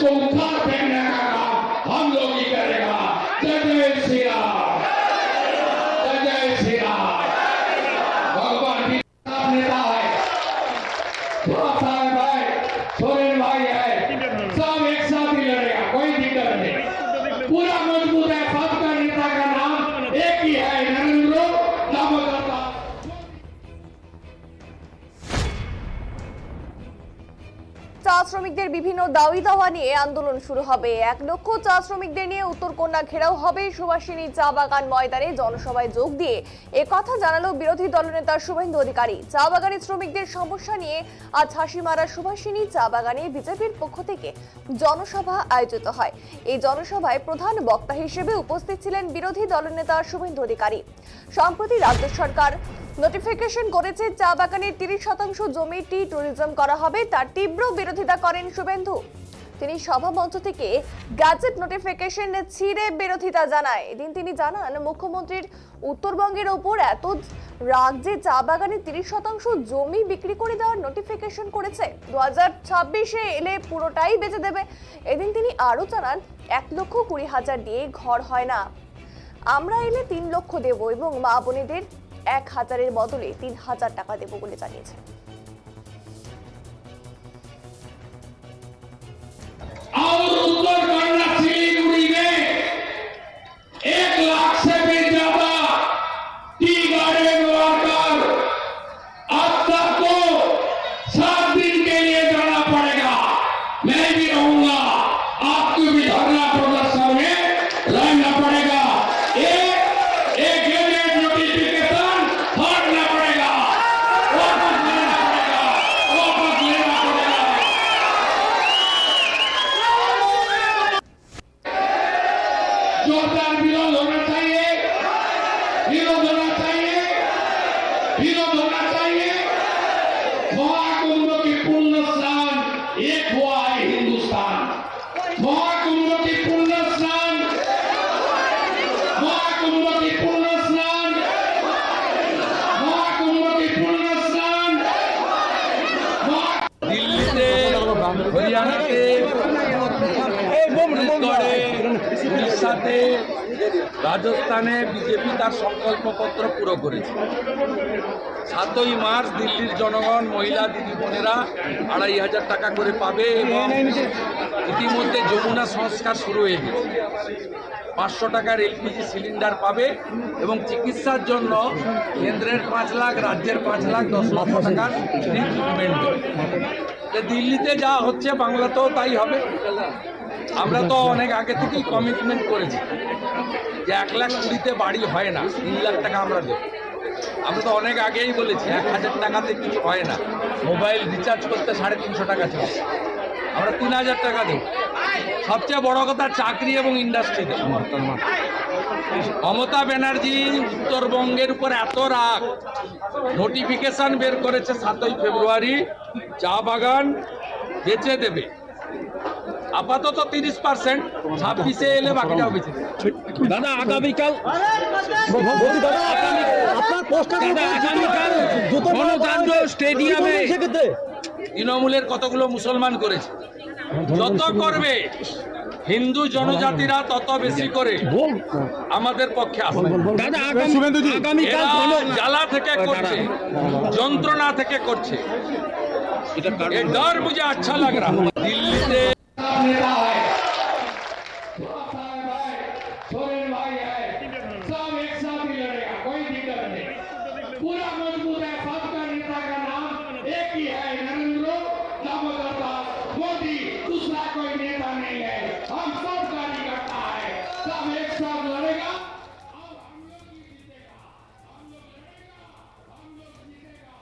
इसको उखाड़ फेंकने का काम हम लोग ही करेगा। जय जय श्री राम, जय जय श्री राम। भगवान भी नेता है, भाई सोरेन भाई है, सब एक साथ ही लड़ेगा, कोई दिक्कत नहीं, पूरा मजबूत है। सबका नेता का नाम एक ही है, नरेंद्र दामोदर दास। চা শ্রমিকদের বিভিন্ন দাবি দাওয়া নিয়ে আন্দোলন শুরু হবে। 1 লক্ষ চা শ্রমিকদের নিয়ে উত্তরকন্যা ঘেরাও হবে। সুভাষিনী চা বাগান ময়দানে জনসভায় যোগ দিয়ে একথা জানালো বিরোধী দলনেতা শুভেন্দু অধিকারী। চা বাগানের শ্রমিকদের সমস্যা নিয়ে আজ হাসিমারা সুভাষিনী চা বাগানে বিজেপির পক্ষ থেকে জনসভা আয়োজিত হয়। এই জনসভায় প্রধান বক্তা হিসেবে উপস্থিত ছিলেন বিরোধী দলনেতা শুভেন্দু অধিকারী। সম্প্রতি রাজ্য সরকার নোটিফিকেশন করেছে চা বাগানের 30% জমি টি ট্যুরিজম করা হবে, তার তীব্র বিরোধিতা করেন শুভেন্দু। তিনি সভা মঞ্চ থেকে গ্যাজেট নোটিফিকেশন ছিঁড়ে বিরোধিতা জানায়। এদিন তিনি জানান, মুখ্যমন্ত্রীর উত্তরবঙ্গের ওপর এত রাগ যে চা বাগানে 30% জমি বিক্রি করে দেওয়ার নোটিফিকেশন করেছে, 2026-এ এলে পুরোটাই বেচে দেবে। এদিন তিনি আরো জানান, 1,20,000 দিয়ে ঘর হয় না, আমরা এলে 3 লক্ষ দেব এবং মা বোনেদের 1,000-এর বদলে 3,000 টাকা দেব বলে জানিয়েছেন। और उत्तरकन्या सिलीगुड़ी में 1 लाख से भी ज्यादा टी गार्डन वर्कर अब तक को 7 दिन के लिए जाना पड़ेगा। मैं भी रहूंगा, आपको भी धरना प्रदर्शन में रहना पड़ेगा। एक गैजेट नोटिफिकेशन हटना पड़ेगा, वापस लेना पड़ेगा, वापस लेना पड़ेगा। जोरदार विरोध होना चाहिए, विरोध होना चाहिए, विरोध होना चाहिए। महाकुंभ की पुण्य स्नान एक हुआ है हिंदुस्तान। महाकुंभ की पुण्य स्नान, महाकुंभ की पुण्य स्नान, महाकुंभ की पुण्य स्नान। দিল্লিতে, হরিয়ানাতে, ছত্তিশগড়ে, উড়িষ্যাতে, রাজস্থানে বিজেপি তার সংকল্পপত্র পুরো করেছে। 7ই মার্চ দিল্লির জনগণ, মহিলা দিদি বোনেরা 2,500 টাকা করে পাবে এবং ইতিমধ্যে যমুনা সংস্কার শুরু হয়ে গেছে। 500 টাকার এলপিজি সিলিন্ডার পাবে এবং চিকিৎসার জন্য কেন্দ্রের 5 লাখ, রাজ্যের 5 লাখ, 10 লক্ষ টাকার ফ্রি ট্রিটমেন্ট দেবে। দিল্লিতে যা হচ্ছে বাংলাতেও তাই হবে। আমরা তো অনেক আগে থেকেই কমিটমেন্ট করেছি যে 1,20,000-তে বাড়ি হয় না, 3 লাখ টাকা আমরা দেব। আমরা তো অনেক আগেই বলেছি 1,000 টাকাতে কিছু হয় না। মোবাইল রিচার্জ করতে 350 টাকা ছিল, আমরা 3,000 টাকা দেব। সবচেয়ে বড় কথা চাকরি এবং ইন্ডাস্ট্রি দেব। মমতা ব্যানার্জি উত্তরবঙ্গের উপর এত রাগ, নোটিফিকেশন বের করেছে 7ই ফেব্রুয়ারি চা বাগান বেচে দেবে। আপাতত 30%, 26-এ এলে বাকিটাও বেচে দেবে। দাদা আগামীকাল গণতন্ত্র স্টেডিয়ামে তৃণমূলের কতগুলো মুসলমান করেছে, যত করবে হিন্দু জনজাতিরা তত বেশি করে আমাদের পক্ষে আসবে। এরা জ্বালা থেকে করছে, যন্ত্রণা থেকে করছে। ये डर मुझे अच्छा लग रहा है। दिल्ली से सोरेन भाई है, सब एक साथ ही लड़ेगा, कोई दिक्कत नहीं, पूरा मजबूत है। सबका नेता का नाम एक ही है, नरेंद्र दामोदर दास मोदी, दूसरा कोई नेता नहीं है। हम सब कार्यकर्ता है, सब एक साथ